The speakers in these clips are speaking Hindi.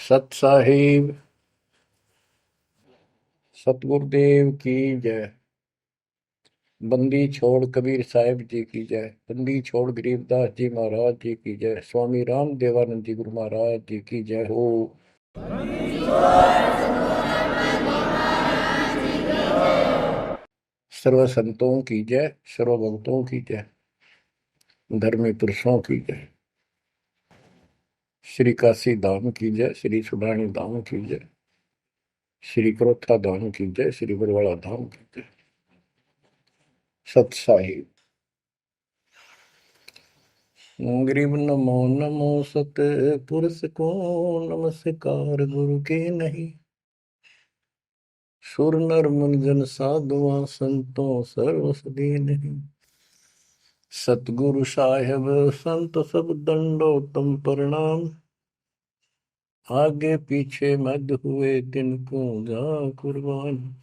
सत साहिब सतगुरुदेव की जय। बंदी छोड़ कबीर साहिब जी की जय। बंदी छोड़ गरीबदास जी महाराज जी की जय। स्वामी राम देवानंद जी गुरु महाराज जी की जय हो। सर्व संतों की जय, सर्व भक्तों की जय, धर्मी पुरुषों की जय। श्री काशी धाम की जय, श्री सुडानी धाम की जय, श्री क्रोथा धाम की जय, श्री बरवाड़ा धाम की जय। सत साहिब गरीब नमो नमो सत पुरुष को नमस्कार गुरु के नहीं। सुर नर मुनिजन साधुआ संतों सर्वस नहीं। सतगुरु साहेब संत सब दंडो तुम प्रणाम। आगे पीछे मध्य हुए तिनको जा कुर्बान।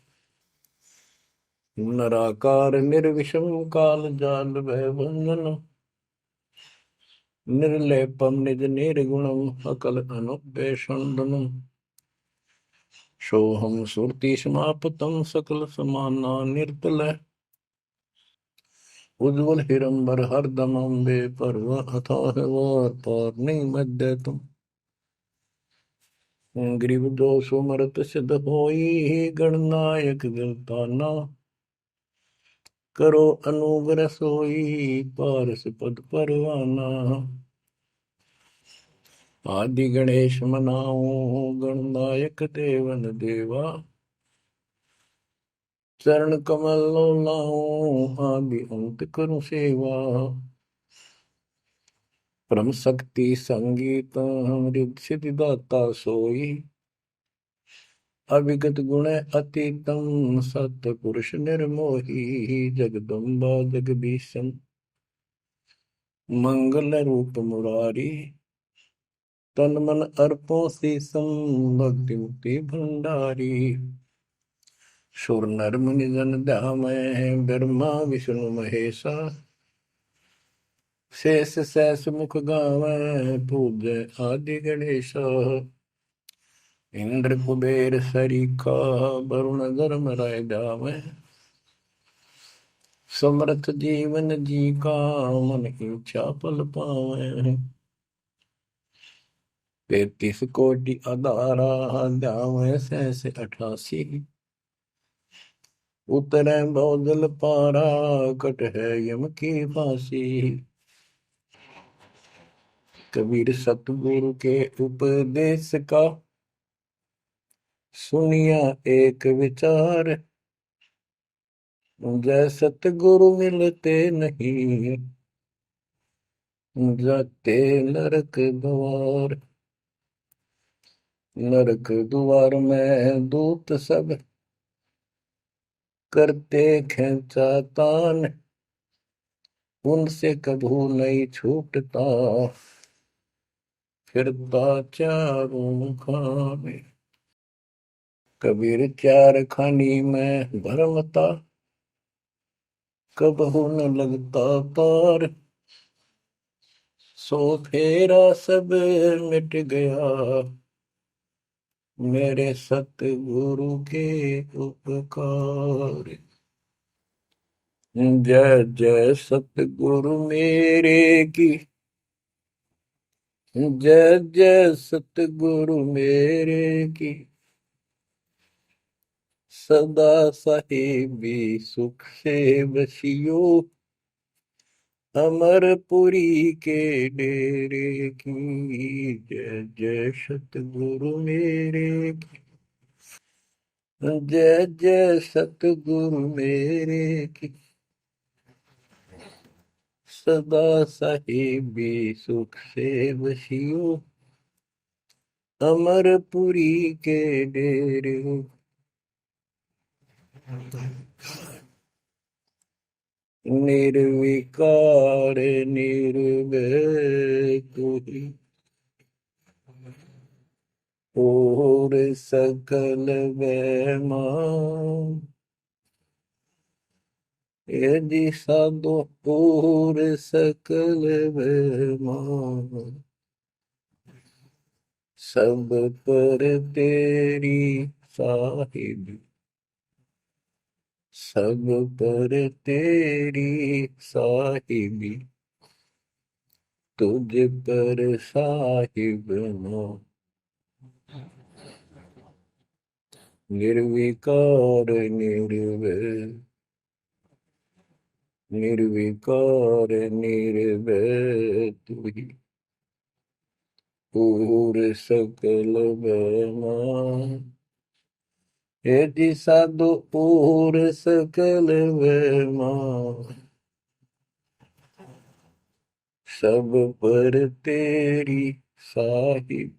नराकार निर्विषम काल जाल भय बंधन। निर्लेपम निज निर्गुणम अकल अनुपेशंदनम। सोहम सुरति समापतम सकल समाना निर्तल। उज्ज्वल हिरंबर हरदम अम्बे पर्व अथाह वार पार नहीं मध्य तुम। ग्रीव दोष मरत सिद्ध होई गणनायक गिरताना। करो अनुग्रह सोई पारस पद परवाना। आदि गणेश मनाओ गणनायक देवन देवा। चरण कमल लाओ आदि अंत करूं सेवा। परम शक्ति संगीत अमृत सिद्धिदाता सोई। अविगत गुण अतीतम सत पुरुष निर्मोही। जगदम्बा जगदीशन मंगल रूप मुरारी। तन मन अर्पो शीसम भक्ति मुक्ति भंडारी। सुर नर मुनि जन ध्यामय ब्रह्मा विष्णु महेशा। शेष सहस मुख गावै पूज्य आदि गणेशा। इंद्र कुबेर सरीखा वरुण धर्म राय जावै। समर्थ जीवन जी का मन इच्छा पल पावै। 33 कोटि अदारा जावै सहस 88। उतरै बहुजल पारा कट है यम की फांसी। कबीर सतगुरु के उपदेश का सुनिया एक विचार। जय सतगुरु मिलते नहीं जाते नरक द्वार। नरक द्वार में दूत सब करते खेचा तान। उनसे कभू नहीं छूटता फिरता चारों खाने। कबीर चार खानी में भरमता कबहू न लगता पार। सो फेरा सब मिट गया मेरे सतगुरु के उपकार। जय जय सतगुरु मेरे की। जय जय सतगुरु मेरे की। सदा साहिबी सुख से बसियो। अमरपुरी के डेरे की। जय जय सतगुरु मेरे की। जय जय सतगुरु मेरे की। सदा साहिबी सुख से बसियो। अमरपुरी के डेरे। निर्विकार निर्भय तू ही और सकल वैमा। यदि साधो और सकल वैमा। सब पर तेरी साहिब, सब पर तेरी साहिबी, तुझ पर साहिब ना, निर्विकार निर्भय, निर्विकार निर्भय तू ही, पूर सकल बना, हे दिशा दो पूर सकल बना, सब पर तेरी साहिब,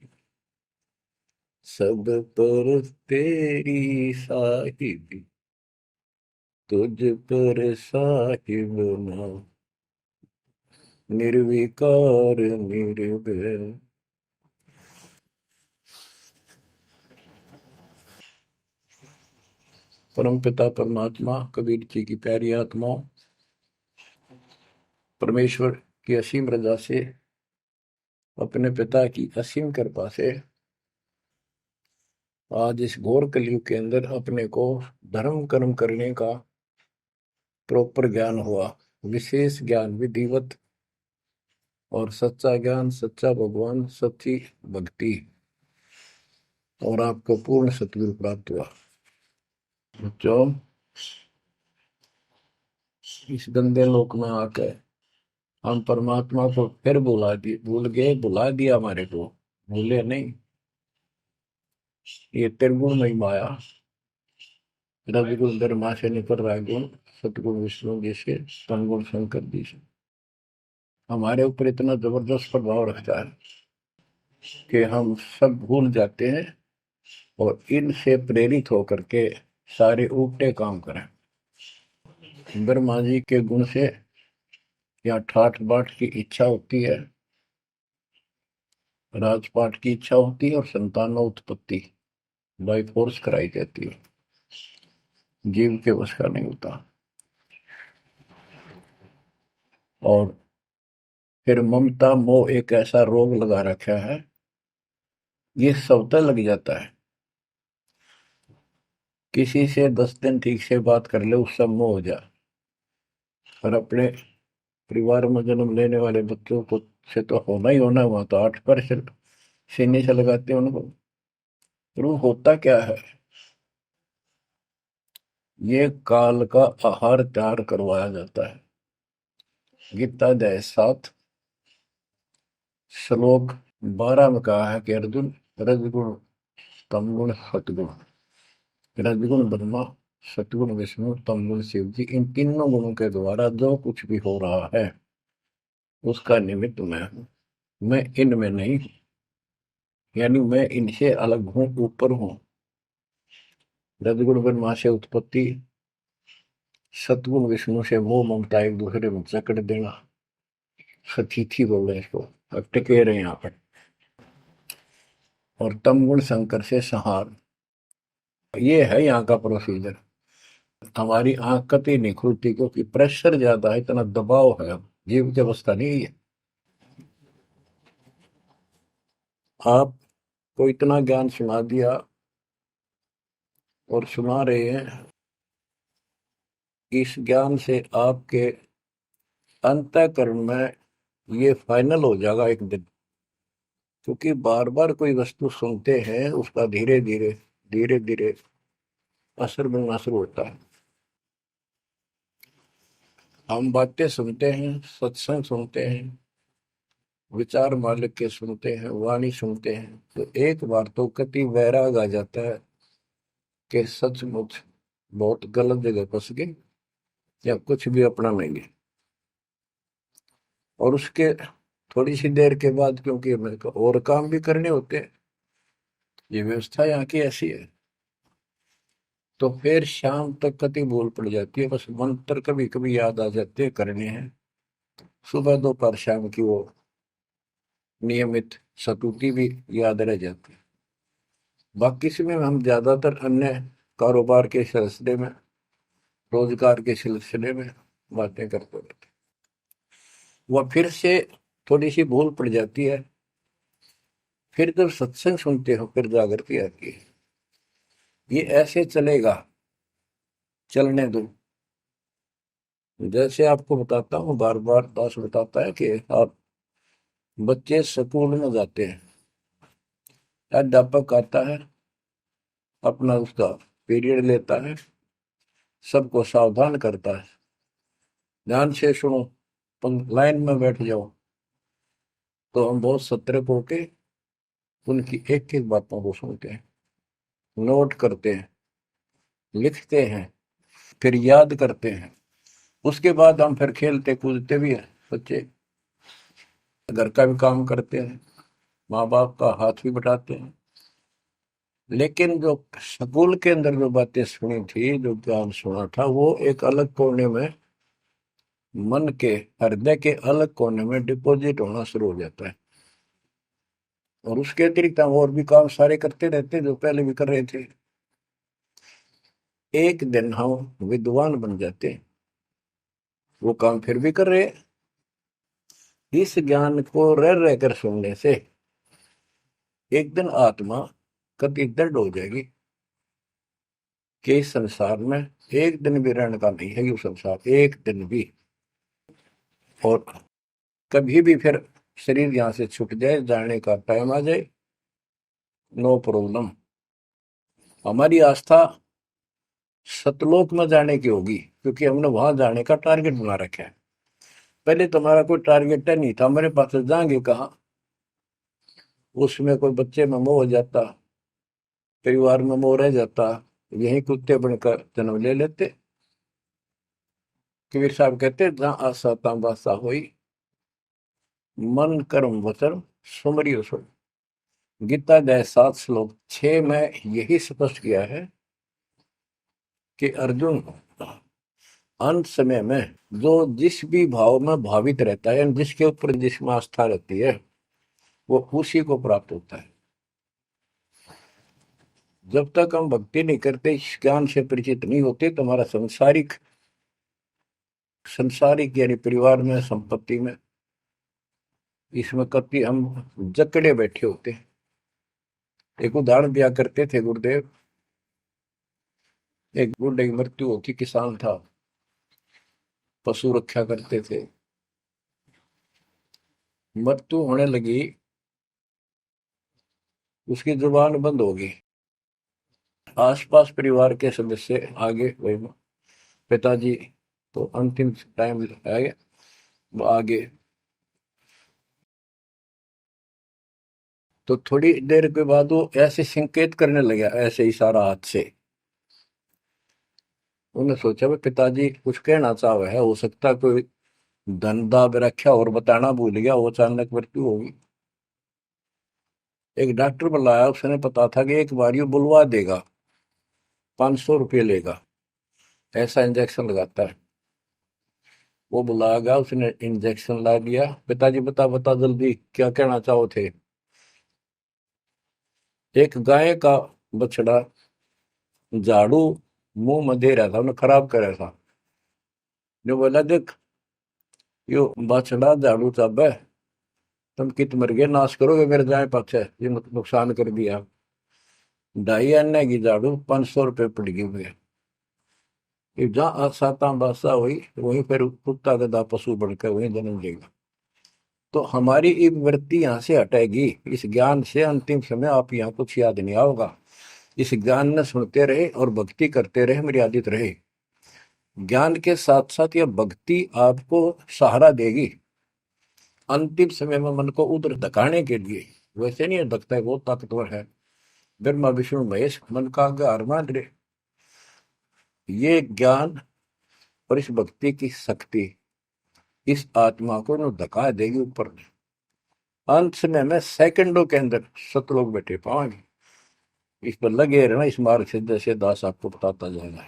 सब पर तेरी साहिबी, तुझ पर साहिब ना, निर्विकार निर्भय। परम पिता परमात्मा कबीर जी की प्यारी आत्माओं, परमेश्वर की असीम रजा से, अपने पिता की असीम कृपा से आज इस घोर कलयुग के अंदर अपने को धर्म कर्म करने का प्रॉपर ज्ञान हुआ, विशेष ज्ञान विधिवत, और सच्चा ज्ञान, सच्चा भगवान, सच्ची भक्ति, और आपको पूर्ण सतगुरु प्राप्त हुआ। जो इस गंदे लोक में आकर हम परमात्मा को फिर भुला दिए, भूल गए, भुला दिया हमारे को, भूले नहीं। ये त्रिगुण में माया, रजगुण धर्मा से निकल रहा गुण, सतगुण विष्णु जी से, तमगुण शंकर जी से हमारे ऊपर इतना जबरदस्त प्रभाव रखता है कि हम सब भूल जाते हैं और इनसे प्रेरित होकर के सारे उल्टे काम करें। ब्रह्मा जी के गुण से या ठाठ बाट की इच्छा होती है, राजपाट की इच्छा होती है, और संतानों उत्पत्ति बाई फोर्स कराई जाती है, जीव के वश का नहीं होता। और फिर ममता मोह एक ऐसा रोग लगा रखा है, ये सबता लग जाता है। किसी से 10 दिन ठीक से बात कर ले, उससे मोह हो जा, और अपने परिवार में जन्म लेने वाले बच्चों को से तो होना ही होना, हुआ तो 8% सीने से लगाते हैं उनको। तो वो होता क्या है, ये काल का आहार तैयार करवाया जाता है। गीता अध्याय 7 श्लोक 12 में कहा है कि अर्जुन, रजगुण तमगुण सतगुण, रजगुण ब्रह्मा, सतगुण विष्णु, तमगुण शिव जी, इन तीनों गुणों के द्वारा जो कुछ भी हो रहा है उसका निमित्त मैं हूं, मैं इनमें नहीं हूं, यानी मैं इनसे अलग हूं, ऊपर हूं। रजगुण ब्रह्मा से उत्पत्ति, सतगुण विष्णु से मोह ममता एक दूसरे में जकड़ देना, सतीथी बोल रहे हैं इसको, अब टिके रहे यहाँ पर, और तमगुण शंकर से संहार। ये है यहाँ का प्रोसीजर। हमारी आंख कतई नहीं खुलती क्योंकि प्रेशर ज्यादा है, इतना दबाव है, जीव की अवस्था नहीं है। आपको इतना ज्ञान सुना दिया और सुना रहे हैं, इस ज्ञान से आपके अंतःकरण में ये फाइनल हो जाएगा एक दिन। क्योंकि बार बार कोई वस्तु सुनते हैं, उसका धीरे धीरे धीरे धीरे असर बनना शुरू होता है। हम बातें सुनते हैं, सत्संग सुनते हैं, विचार मालिक के सुनते हैं, वाणी सुनते हैं, तो एक बार तो कति वैराग आ जाता है कि सचमुच बहुत गलत जगह फंस गए, या कुछ भी अपना लेंगे। और उसके थोड़ी सी देर के बाद, क्योंकि मेरे को और काम भी करने होते हैं, ये व्यवस्था यहाँ की ऐसी है, तो फिर शाम तक कति भूल पड़ जाती है, बस मंत्र कभी कभी याद आ जाते हैं करने हैं, सुबह दोपहर शाम की वो नियमित सतुति भी याद रह जाती है। बाकी समय हम ज्यादातर अन्य कारोबार के सिलसिले में, रोजगार के सिलसिले में बातें करते रहते हैं। वह फिर से थोड़ी सी भूल पड़ जाती है, फिर जब सत्संग सुनते हो फिर जागृति आती है। ये ऐसे चलेगा, चलने दो। जैसे आपको बताता हूँ, बार बार दास बताता है कि आप बच्चे स्कूल में जाते हैं, अध्यापक आता है, अपना उसका पीरियड लेता है, सबको सावधान करता है, ध्यान से सुनो, लाइन में बैठ जाओ। तो हम बहुत सतर्क होके उनकी एक एक बातों को सुनते हैं, नोट करते हैं, लिखते हैं, फिर याद करते हैं। उसके बाद हम फिर खेलते कूदते भी हैं, बच्चे घर का भी काम करते हैं, माँ बाप का हाथ भी बटाते हैं। लेकिन जो स्कूल के अंदर जो बातें सुनी थी, जो ज्ञान सुना था, वो एक अलग कोने में, मन के हृदय के अलग कोने में डिपॉजिट होना शुरू हो जाता है। और उसके अतिरिक्त हम और भी काम सारे करते रहते हैं जो पहले भी कर रहे थे। एक दिन हम विद्वान बन जाते हैं, वो काम फिर भी कर रहे हैं। इस ज्ञान को रह रहकर सुनने से एक दिन आत्मा कति दृढ़ हो जाएगी कि इस संसार में एक दिन भी रहने का नहीं है, ये संसार एक दिन भी। और कभी भी फिर शरीर यहां से छूट जाए, जाने का टाइम आ जाए, नो प्रॉब्लम। हमारी आस्था सतलोक में जाने की होगी, क्योंकि हमने वहां जाने का टारगेट बना रखा है। पहले तुम्हारा कोई टारगेट नहीं था, हमारे पास जाएंगे कहाँ। उसमें कोई बच्चे में मोह हो जाता, परिवार में मोह रह जाता, यही कुत्ते बनकर जन्म ले लेते। कबीर साहब कहते, जहाँ आशा तहाँ बासा हुई, मन कर्म वचन सुमरियो सो। गीता अध्याय 7 श्लोक 6 में यही स्पष्ट किया है कि अर्जुन, अंत समय में जो जिस भी भाव में भावित रहता है, जिसके ऊपर जिसमें आस्था रहती है, वो उसी को प्राप्त होता है। जब तक हम भक्ति नहीं करते, इस ज्ञान से परिचित नहीं होते, तो हमारा संसारिक संसारिक यानी परिवार में, संपत्ति में, इसमें कभी हम जकड़े बैठे होते हैं। एक उदाहरण दिया करते थे गुरुदेव, एक बूढ़े की मृत्यु होती, किसान था, पशु रक्षा करते थे, मृत्यु होने लगी, उसकी जुबान बंद हो गई। आसपास परिवार के सदस्य आगे, वही पिताजी तो अंतिम टाइम आ गया, वो आगे। तो थोड़ी देर के बाद वो ऐसे संकेत करने लगा, ऐसे इशारा हाथ से। उन्होंने सोचा भाई पिताजी कुछ कहना चाह रहे है, हो सकता कोई धन दाब रखा और बताना भूल गया, वो अचानक मृत्यु होगी। एक डॉक्टर बुलाया, उसने पता था कि एक बार ये बुलवा देगा, 500 रुपये लेगा, ऐसा इंजेक्शन लगाता है। वो बुलाया गया, उसने इंजेक्शन ला दिया। पिताजी बता बता जल्दी क्या कहना चाहो थे। एक गाय का बछड़ा झाड़ू मुंह में दे रहा था, उन्हें खराब कर रहा था। जो बोला, देख यो बछड़ा झाड़ू चाबे, तुम कित मर गए, नाश करोगे मेरे गाय पाछे, ये नुकसान कर दिया। 2.5 आने की झाड़ू 500 रुपये पड़ गई हुए। जहाँ साता बासा हुई, वहीं पर कुत्ता गधा पशु बढ़कर वहीं जन्म लेगा। तो हमारी ये वृत्ति यहाँ से हटेगी, इस ज्ञान से अंतिम समय आप यहाँ कुछ याद नहीं आओगा। इस ज्ञान में सुनते रहे और भक्ति करते रहे, मर्यादित रहे। ज्ञान के साथ साथ यह भक्ति आपको सहारा देगी अंतिम समय में, मन को उधर धकाने के लिए। वैसे नहीं धकता है, बहुत ताकतवर है, ब्रह्मा विष्णु महेश मन का आधार मान रहे। ये ज्ञान और इस भक्ति की शक्ति इस आत्मा को न धका देगी ऊपर। अंत समय में सेकंडों के अंदर सतलोक बैठे पाएंगे। इस पर लगे रहना, इस मार्ग से जैसे दास आपको बताता जाएगा।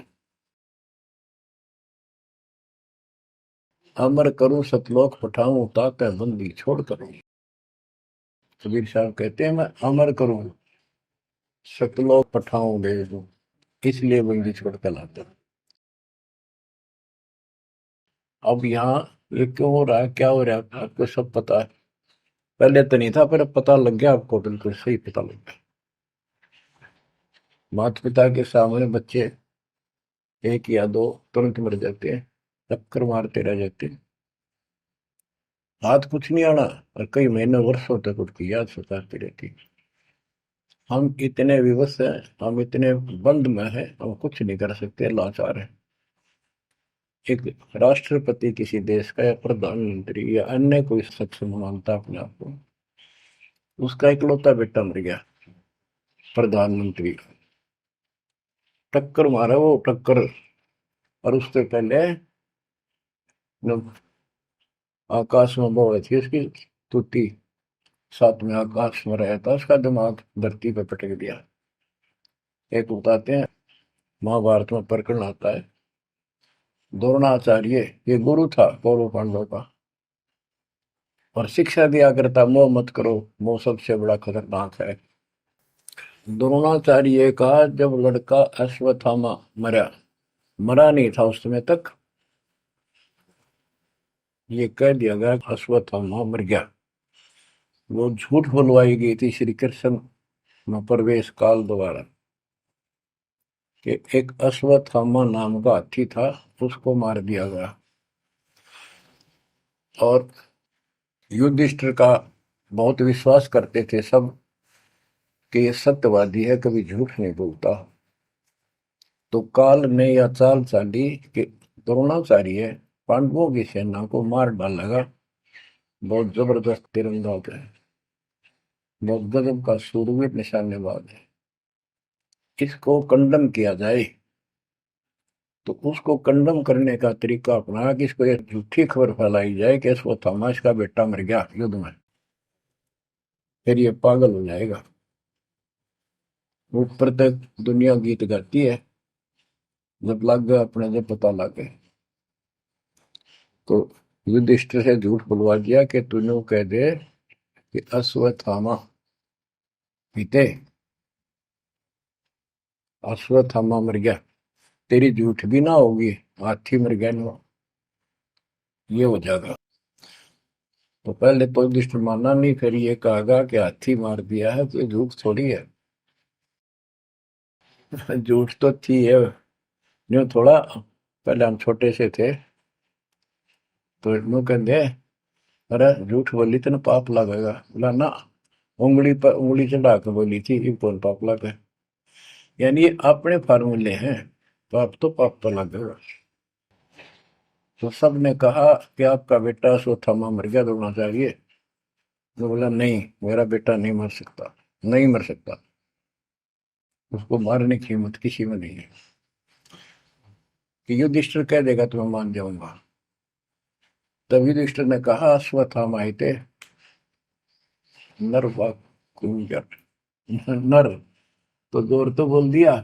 अमर करूं सतलोक पठाऊं, ताकि बंदी छोड़ करूं। कबीर साहब कहते हैं, मैं अमर करूं सतलोक पठाऊं भेज दूं, इसलिए बंदी छोड़ कर लाता। अब यहाँ ये क्यों हो रहा है, क्या हो रहा है, आपको सब पता है। पहले तो नहीं था, पर अब पता लग गया आपको, बिल्कुल सही पता लग गया। माता पिता के सामने बच्चे एक या दो तुरंत मर जाते हैं, चक्कर मारते रह जाते हैं, हाथ कुछ नहीं आना, और कई महीने वर्षों तक उसकी याद सताती रहती है। हम इतने विवश हैं, हम इतने बंद में हैं, हम कुछ नहीं कर सकते, लाचार हैं। एक राष्ट्रपति किसी देश का, या प्रधानमंत्री, या अन्य कोई सक्षम मानता अपने आप को, उसका इकलौता बेटा मर गया, प्रधानमंत्री, टक्कर मारा वो, टक्कर। और उससे पहले जब आकाश में वो हुई थी उसकी तुती, साथ में आकाश में रहा था, उसका दिमाग धरती पे पटक दिया। एक बताते हैं, महाभारत में प्रकरण आता है, द्रोणाचार्य, ये गुरु था कौरव पांडव का, और शिक्षा दिया करता, मोह मत करो, मोह सबसे बड़ा खतरनाक है। द्रोणाचार्य का जब लड़का अश्वत्थामा मरा, मरा नहीं था उस समय तक, ये कह दिया गया अश्वत्थामा मर गया। वो झूठ बुलवाई गई थी श्री कृष्ण में प्रवेश काल द्वारा, कि एक अश्वत्थामा नाम का हाथी था, उसको मार दिया गया। और युधिष्ठिर का बहुत विश्वास करते थे सब, कि ये सत्यवादी है, कभी झूठ नहीं बोलता। तो काल ने यह चाल चाली कि द्रोणाचार्य पांडवों की सेना को मार डालेगा। बहुत जबरदस्त तीरंदाज है, बहुत गजब का शूरवीर निशानेबाज है, इसको कंडम किया जाए। तो उसको कंडम करने का तरीका अपनाया कि इसको एक झूठी खबर फैलाई जाए कि इसको थॉमस का बेटा मर गया युद्ध में, फिर ये पागल हो जाएगा। ऊपर तक दुनिया गीत गाती है, जब लग गया अपने, जब पता लग गया तो युधिष्ठिर से झूठ बुलवा दिया कि तूने कह दे कि अश्वत्थामा पीते, अश्वत्थामा मर गया, तेरी झूठ भी ना होगी, हाथी मर गया ना, ये हो जाएगा। तो पहले तो युधिष्ठिर माना नहीं, फिर ये कहा कि हाथी मार दिया है, तो झूठ थोड़ी है। झूठ तो थी है, जो थोड़ा, पहले हम छोटे से थे तो यूं कहते, अरे झूठ बोली तो ना पाप लगेगा, बोला ना, उंगली पर उंगली चढ़ा के बोली थी, ये कौन पाप लगे। यानी ये अपने फार्मूले हैं, पाप तो पाप तो लगेगा। तो सब ने कहा कि आपका बेटा अश्वत्थामा मर गया, दौड़ना चाहिए। तो बोला नहीं, मेरा बेटा नहीं मर सकता, नहीं मर सकता, उसको मारने की हिम्मत किसी में नहीं है। कि युधिष्ठिर कह देगा तो मैं मान जाऊंगा। तब युधिष्ठिर ने कहा, अश्वत्थामा थे नर व कुंजर, नर तो जोर तो बोल दिया,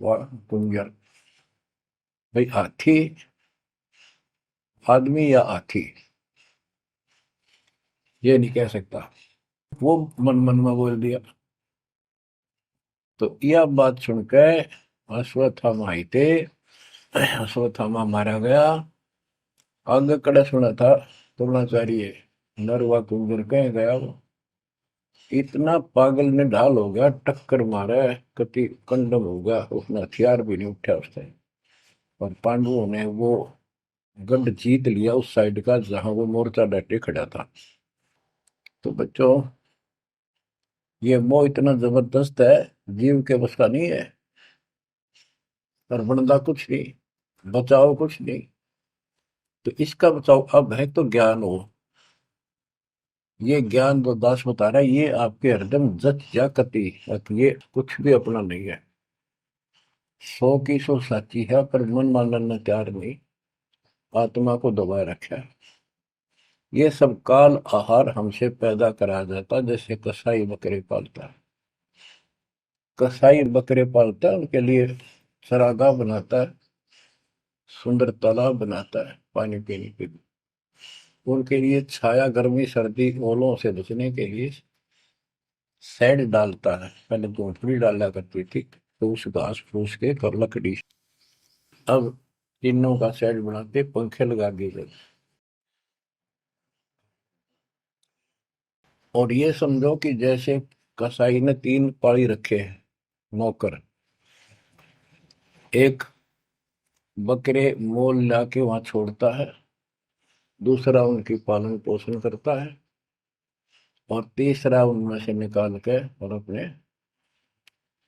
व कुंजर, भाई हाथी आदमी या हाथी, ये नहीं कह सकता, वो मन मन में बोल दिया। तो यह बात सुनकर अश्वत्थामा आई थे, अश्वत्थामा मारा गया। आगे कड़ा सुना था द्रोणाचार्य, नरवा कुंजर कह गया वो, इतना पागल ने ढाल हो गया, टक्कर मारा, कति कंडम हो गया, उसने हथियार भी नहीं उठा उसने। और पांडवों ने वो गढ़ जीत लिया उस साइड का जहां वो मोर्चा डटे खड़ा था। तो बच्चों, ये मोह इतना जबरदस्त है, जीव के बस का नहीं है। और बनता कुछ नहीं, बचाओ कुछ नहीं। तो इसका बचाओ अब है तो ज्ञान हो, ये ज्ञान जो दास बता रहा है, ये आपके हृदय में जच जा कति, ये कुछ भी अपना नहीं है। 100 की 100 साची है, पर मन मानने तैयार नहीं, आत्मा को दबाए रखा है। ये सब काल आहार हमसे पैदा कराया जाता, जैसे कसाई बकरे पालता है। कसाई बकरे पालता है, उनके लिए चरागाह बनाता है, सुंदर तालाब बनाता है पानी पीने के लिए, उनके लिए छाया, गर्मी, सर्दी, ओलों से बचने के लिए शेड डालता है। पहले झोंपड़ी डाला करती थी, तो उस घास फूस के और लकड़ी, अब तीनों का शेड बनाते, पंखे लगा दिए जाते। और ये समझो कि जैसे कसाई ने 3 पाली रखे हैं नौकर, एक बकरे मोल लाके वहां छोड़ता है, दूसरा उनकी पालन पोषण करता है, और तीसरा उनमें से निकाल के और अपने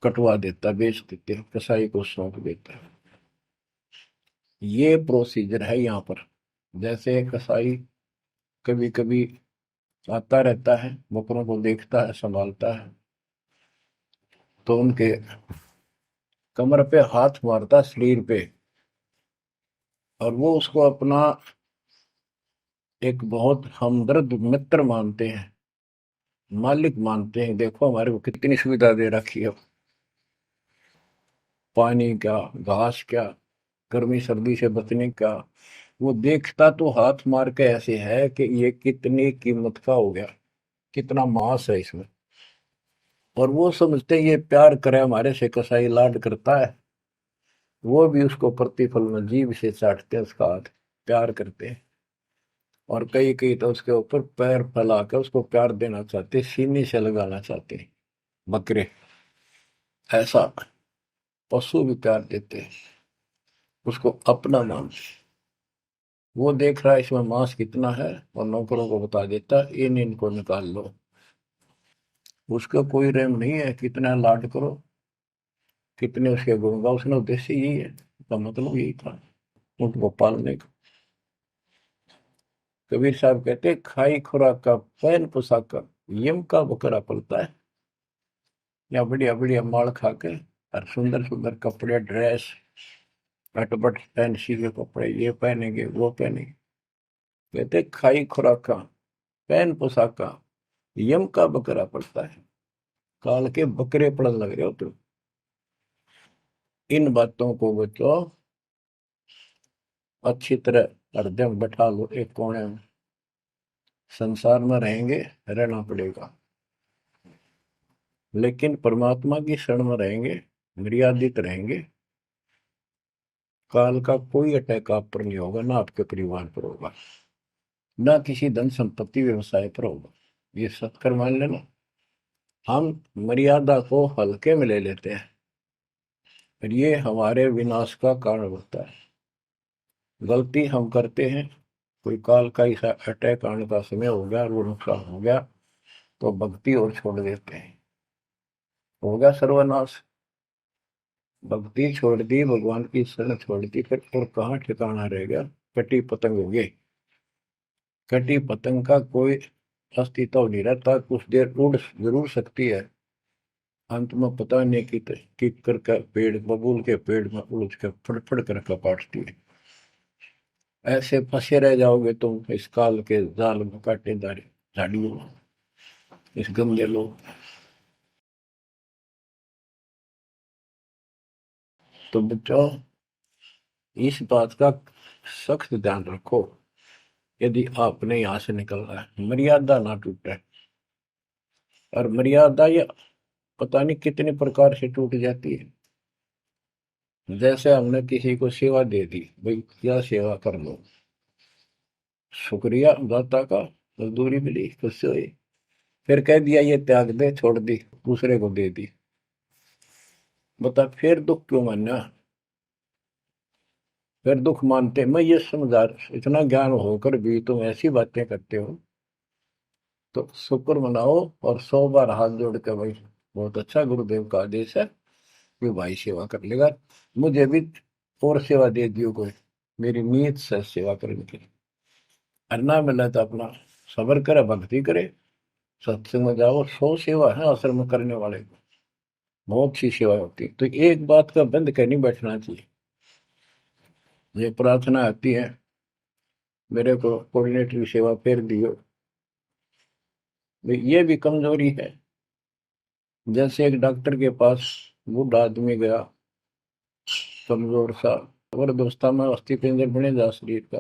कटवा देता, बेच देते हैं, कसाई को सौंप देता है। ये प्रोसीजर है यहाँ पर। जैसे कसाई कभी कभी आता रहता है, बकरों को देखता है, संभालता है, तो उनके कमर पे हाथ मारता, शरीर पे, और वो उसको अपना एक बहुत हमदर्द मित्र मानते हैं, मालिक मानते हैं। देखो हमारे को कितनी सुविधा दे रखी है, पानी क्या, घास क्या, गर्मी सर्दी से बचने का। वो देखता तो हाथ मार के ऐसे है कि ये कितनी कीमत का हो गया, कितना मांस है इसमें। और वो समझते हैं ये प्यार करे हमारे से, कसाई लाड करता है, वो भी उसको प्रतिफल में जीभ से चाटते हैं उसका हाथ, प्यार करते हैं। और कई कई तो उसके ऊपर पैर फैला कर उसको प्यार देना चाहते, सीने से लगाना चाहते हैं बकरे। ऐसा पशु भी प्यार देते हैं, उसको अपना मांस। वो देख रहा है इसमें मांस कितना है, और नौकरों को बता देता है इन इनको निकाल लो। उसका कोई रहम नहीं है, कितना लाड करो, कितने उसके गुण गाओ। उसने उद्देश्य यही है, उसका मतलब यही था, उनको पालने का। कबीर साहब कहते खाई खुराक का पैन पोशाक का यम का बकरा पलता है। या बढ़िया बढ़िया माल खा के और सुंदर सुंदर कपड़े, ड्रेस, कटपट फैंसी के कपड़े, ये पहनेंगे वो पहनेंगे। कहते खाई खुराक का पैन पोशाक का यम का बकरा पड़ता है। काल के बकरे पड़न लग रहे हो तुम। इन बातों को बच्चों अच्छी तरह हृदय में बैठा लो, एक कोने में। संसार में रहेंगे, रहना पड़ेगा, लेकिन परमात्मा की शरण में रहेंगे, मर्यादित रहेंगे। काल का कोई अटैक आप पर नहीं होगा, ना आपके परिवार पर होगा, ना किसी धन संपत्ति व्यवसाय पर होगा। ये सत्कर मान लेना। हम मर्यादा को हल्के में ले लेते हैं, और ये हमारे विनाश का कारण होता है। गलती हम करते हैं, कोई काल का ऐसा अटैक आने का समय हो गया और वो नुकसान हो गया, तो भक्ति और छोड़ देते हैं, हो गया सर्वनाश। भक्ति छोड़ दी, भगवान की शरण छोड़ दी, फिर और कहाँ ठिकाना रह गया। कटी पतंग हो गई। कटी पतंग का कोई अस्तित्व नहीं रहता, कुछ देर उड़ जरूर सकती है, अंत में पता नहीं कि कर का पेड़, बबूल के पेड़ में उड़ के फड़फड़ कर कपाटती है। ऐसे फंसे रह जाओगे तुम इस काल के जाल में, कांटेदार झाड़ियों में, इस गंदे लोग। तो बच्चों इस बात का सख्त ध्यान रखो, यदि आपने यहाँ से निकलना है, मर्यादा ना टूटे। और मर्यादा ये पता नहीं कितने प्रकार से टूट जाती है। जैसे हमने किसी को सेवा दे दी, भाई क्या सेवा कर लो, शुक्रिया दाता का, मजदूरी मिली, खुशी हुई, फिर कह दिया ये त्याग दे, छोड़ दी, दूसरे को दे दी। बता फिर दुख क्यों मानना, फिर दुख मानते। मैं ये समझा, इतना ज्ञान होकर भी तुम ऐसी बातें करते हो, तो शुक्र मनाओ और 100 बार हाथ जोड़ के, भाई बहुत अच्छा, गुरुदेव का आदेश है कि भाई सेवा कर लेगा, मुझे भी और सेवा दे दियो कोई, मेरी नीयत से सेवा करने की। अन्ना मिला तो अपना सबर करे, भक्ति करे, सत्संग में जाओ। 100 सेवा है आश्रम में करने वाले को, बहुत सी सेवा होती है। तो एक बात का बंद कर नहीं बैठना चाहिए। ये प्रार्थना आती है, मेरे को कोऑर्डिनेटर की सेवा फेर दियो, ये भी कमजोरी है। जैसे एक डॉक्टर के पास बूढ़ा आदमी गया, कमजोर सा, जबरदस्ता में अस्थि पिंजर बने जा शरीर का,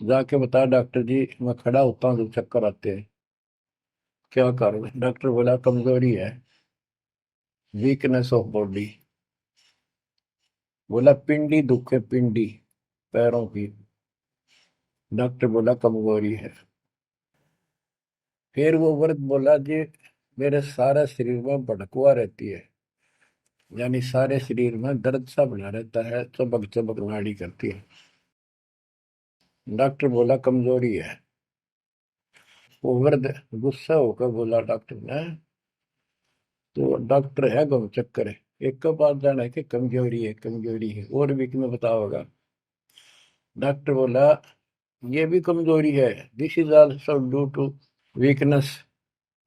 जाके बता डॉक्टर जी मैं खड़ा होता हूँ तो चक्कर आते हैं, क्या कारण है? डॉक्टर बोला कमजोरी है, वीकनेस ऑफ बॉडी। बोला पिंडी दुख है, पिंडी, पैरों की। डॉक्टर बोला कमजोरी है। फिर वो व्रत बोला जी, मेरे सारा शरीर में भड़कुआ रहती है, यानी सारे शरीर में दर्द सा बना रहता है, चबक चबक नाड़ी करती है। डॉक्टर बोला कमजोरी है। वो वृद्ध गुस्सा होकर बोला डॉक्टर ने, तो डॉक्टर है गम चक्कर है, एक का बात जाना है कि कमजोरी है, कमजोरी है, और भी तुम्हें पता होगा। डॉक्टर बोला ये भी कमजोरी है, this is also due to weakness.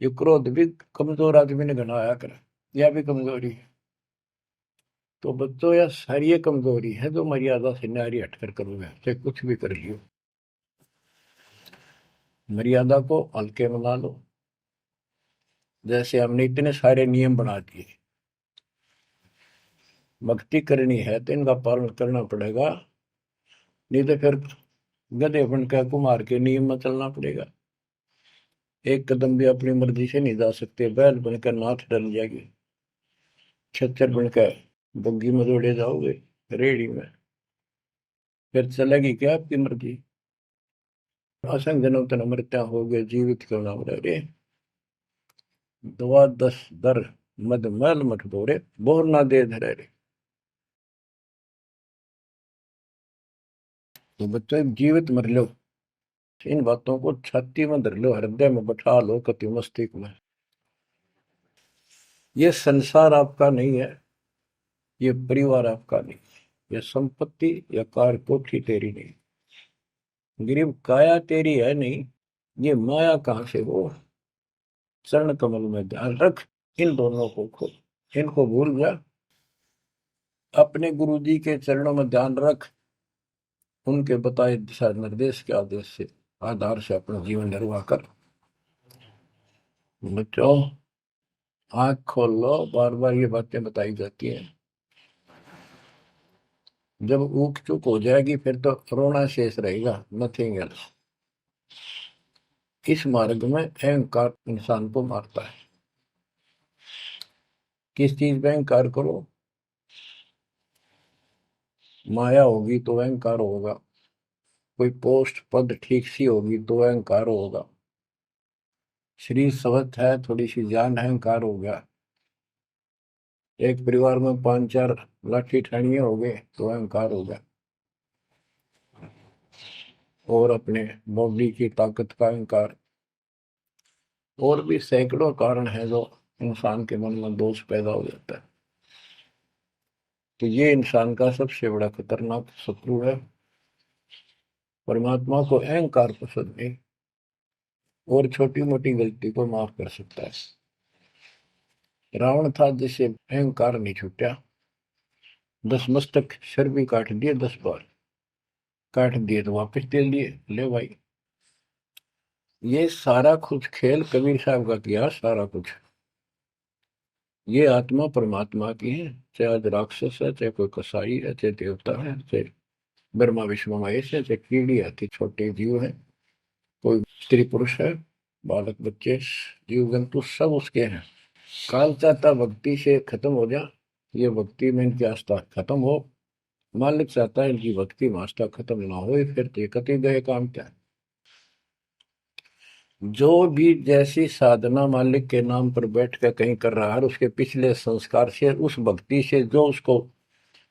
ये क्रोध भी कमजोर आदमी ने घनाया कर, यह भी कमजोरी है। तो बच्चों यह सारी ये कमजोरी है जो मर्यादा से नारी हटकर करोगे, चाहे कुछ भी कर लियो। मर्यादा को हल्के में ना लो। जैसे हमने इतने सारे नियम बना दिए, भक्ति करनी है तो इनका पालन करना पड़ेगा, नहीं तो फिर गधे बनकर कुमार के नियम में चलना पड़ेगा। एक कदम भी अपनी मर्जी से नहीं जा सकते, बैल बनकर नाथ डल जाएगी, खच्चर बनकर बग्गी में दौड़े जाओगे, रेड़ी में, फिर चलेगी क्या आपकी मर्जी। असंग जन्म तन मृत्या हो गए, जीवित क्यों नाम रे। दवा दस दर मद मैल मठ बोरे, बोर ना दे धरे रे। तो बच्चों जीवित मर लो, इन बातों को छाती में धर लो, हृदय में बैठा लो, कति मस्तिष्क में। ये संसार आपका नहीं है, ये परिवार आपका नहीं, ये संपत्ति या कार कोठी तेरी नहीं, गरीब काया तेरी है नहीं, ये माया कहां से हो। चरण कमल में ध्यान रख, इन दोनों को खो, इनको भूल जा, अपने गुरु जी के चरणों में ध्यान रख, उनके बताए दिशा निर्देश के आदेश से आधार से अपना जीवन निर्वाह कर। बच्चों आंख खोल लो, बार बार ये बातें बताई जाती हैं। जब ऊक चुक हो जाएगी फिर तो रोना शेष रहेगा, नथिंग एल्स। इस मार्ग में अहंकार इंसान को मारता है। किस चीज में अहंकार करो, माया होगी तो अहंकार होगा, कोई पोस्ट पद ठीक सी होगी तो अहंकार होगा, शरीर स्वस्थ है, थोड़ी सी जान, अहंकार हो गया, एक परिवार में पांच चार लाठी ठाणिये हो गए तो अहंकार हो गया, और अपने बॉडी की ताकत का अहंकार। और भी सैकड़ों कारण है जो इंसान के मन में दोष पैदा हो जाता है। तो ये इंसान का सबसे बड़ा खतरनाक शत्रु है। परमात्मा को अहंकार पसंद नहीं, और छोटी मोटी गलती को माफ कर सकता है। रावण था जिसे अहंकार नहीं छूटा, 10 मस्तक सर भी काट दिए, 10 बार काट दिए तो वापस दे दिए, ले भाई। ये सारा कुछ खेल कबीर साहब का किया, सारा कुछ। ये आत्मा परमात्मा की है, चाहे आज राक्षस है, चाहे कोई कसाई है, चाहे देवता है, चाहे ब्रह्मा विष्णु महेश है, चाहे कीड़ी आती छोटे जीव है, कोई स्त्री पुरुष है, बालक बच्चे, जीव जंतु सब उसके हैं। काल चाहता भक्ति से खत्म हो जा, ये भक्ति में इनकी आस्था खत्म हो, मालिक चाहता है इनकी भक्ति में आस्था खत्म ना हो, फिर तो कति गए काम क्या है। जो भी जैसी साधना मालिक के नाम पर बैठ कर कहीं कर रहा है, उसके पिछले संस्कार से, उस भक्ति से जो उसको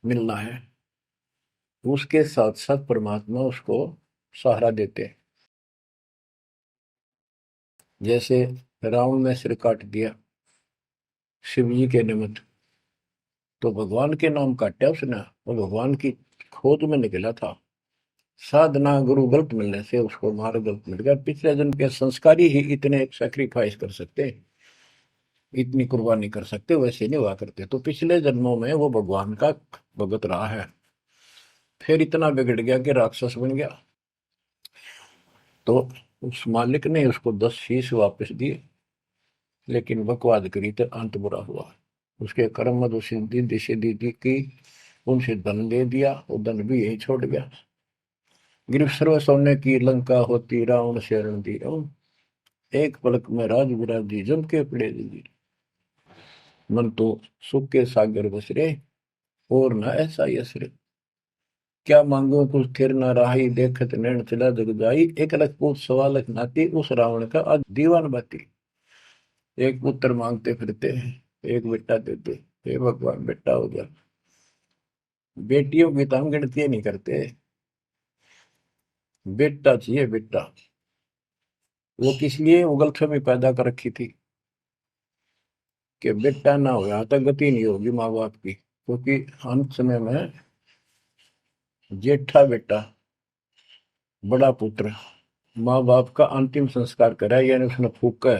मिलना है, उसके साथ साथ परमात्मा उसको सहारा देते हैं। जैसे रावण ने सिर काट दिया शिव जी के निमित्त, तो भगवान के नाम काटा उसने, वो भगवान की खोज में निकला था। साधना गुरु गलत मिलने से उसको मार्ग गलत मिल गया, पिछले जन्म के संस्कारी ही इतने सेक्रीफाइस कर सकते, इतनी कुर्बानी कर सकते, वैसे नहीं हुआ करते। तो पिछले जन्मों में वो भगवान का भगत रहा है, फिर इतना बिगड़ गया कि राक्षस बन गया। तो उस मालिक ने उसको 10 शीश वापस दिए, लेकिन बकवाद करी तो अंत बुरा हुआ। उसके कर्म मद सिद्धि सिद्धि की, उनसे धन दे दिया, वो धन भी यही छोड़ गया। गिरफ्त सर्व सोने की लंका होती, रावण शरण दी, एक पलक में राज विराजी, जम के पड़े दी, मन तो सुख के सागर बसरे, और न ऐसा यसरे। क्या मांगो कुछ थिर न राही, देखत नैन चला जग जाई, 1 लाख पूत 1.25 लाख नाती, उस रावण का आज दीवान बाती। एक पुत्र मांगते फिरते हैं, एक बेटा देते, हे भगवान बेटा हो गया। बेटियों की तो हम गिनती नहीं करते, बेटा चाहिए बेटा। वो किस लिए उगलछमी पैदा कर रखी थी कि बेटा ना हो, यहाँ तक गति नहीं होगी माँ बाप की, क्योंकि अंत समय में जेठा बेटा, बड़ा पुत्र माँ बाप का अंतिम संस्कार कराए, यानी उसने फूका है,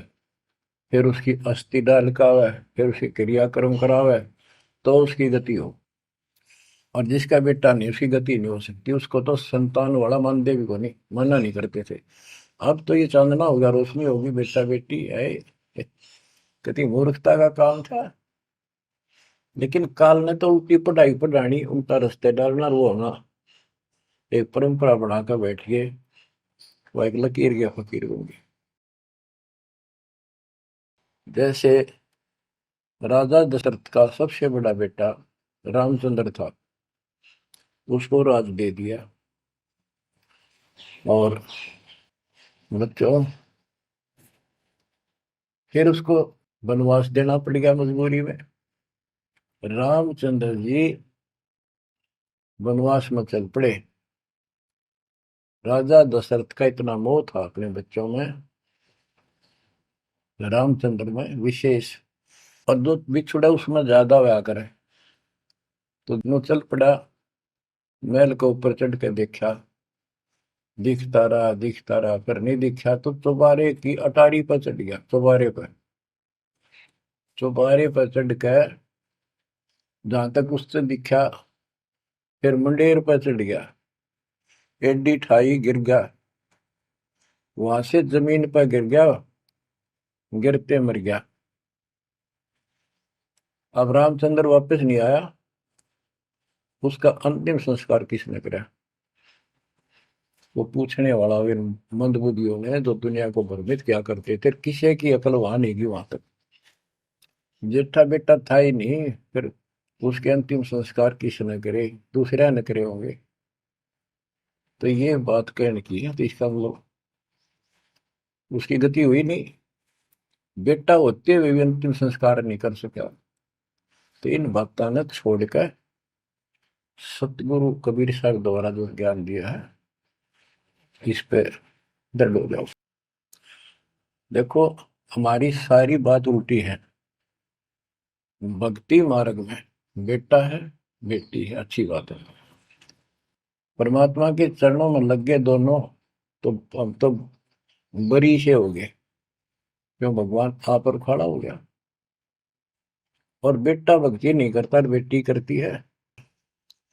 फिर उसकी अस्थि डाल का है, फिर उसकी क्रियाक्रम करावे, तो उसकी गति हो। और जिसका बेटा नहीं, उसकी गति नहीं हो सकती, उसको तो संतान वाला मानते भी को नहीं, मना नहीं करते थे। अब तो ये चांदना होगा, रोशनी होगी, बेटा बेटी है, कितनी मूर्खता का काम था। लेकिन काल ने तो उल्टी पढ़ाई पढ़ानी, उल्टा रास्ते डालना, वो होना एक परंपरा बनाकर बैठ गए, वो एक लकीर के फकीर होंगे। जैसे राजा दशरथ का सबसे बड़ा बेटा रामचंद्र था, उसको राज दे दिया, और बच्चों फिर उसको वनवास देना पड़ गया मजबूरी में। रामचंद्र जी वनवास में चल पड़े। राजा दशरथ का इतना मोह था अपने बच्चों में, रामचंद्र में विशेष, और जो बिछुड़ा उसमें ज्यादा हुआ करे, तो दोनों चल पड़ा। महल के ऊपर चढ़ के देखा, दिखता रहा, पर नहीं दिखा, तो चौबारे की अटारी पर चढ़ गया, चौबारे पर, चौबारे पर चढ़ कर जहां तक उससे दिखा, फिर मुंडेर पर चढ़ गया, एडी ठाई गिर गया, वहां से जमीन पर गिर गया, गिरते मर गया। अब रामचंद्र वापस नहीं आया, उसका अंतिम संस्कार किसने करा? वो पूछने वाला वे मंदबुद्धियों ने, जो दुनिया को भ्रमित क्या करते थे, किसी की अकल वहां नहीं गई वहां तक। जेठा बेटा था ही नहीं, फिर उसके अंतिम संस्कार किसने करे? दूसरा न करे होंगे। तो ये बात कहने की है, तो इसका मतलब उसकी गति हुई नहीं, बेटा होते हुए भी अंतिम संस्कार नहीं कर सका। तो इन बातों ने छोड़कर सतगुरु कबीर साहब द्वारा जो ज्ञान दिया है, इस पे दृढ़ हो जाओ। देखो, हमारी सारी बात उल्टी है। भक्ति मार्ग में बेटा है, बेटी है, अच्छी बात है। परमात्मा के चरणों में लग गए दोनों, तो हम तो बरी से हो गए, क्यों? भगवान आप पर खड़ा हो गया। और बेटा भक्ति नहीं करता, बेटी करती है,